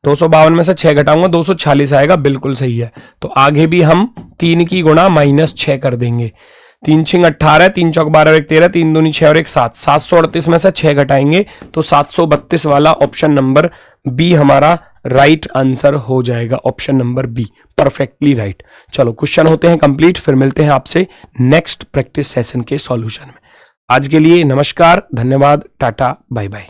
252 में से 6 घटाऊंगा 246 आएगा, बिल्कुल सही है। तो आगे भी हम 3 की गुणा माइनस 6 कर देंगे, 3 6 18, 3 चौक 12 और 1 13, 3 दूनी 6 और 1 7, 738 में से 6 घटाएंगे तो 732 वाला ऑप्शन नंबर बी हमारा राइट आंसर हो जाएगा, option number be perfectly right. चलो क्वेश्चन होते हैं कंप्लीट, फिर मिलते हैं आपसे नेक्स्ट प्रैक्टिस सेशन के सॉल्यूशन में। आज के लिए नमस्कार, धन्यवाद, टाटा, बाय बाय।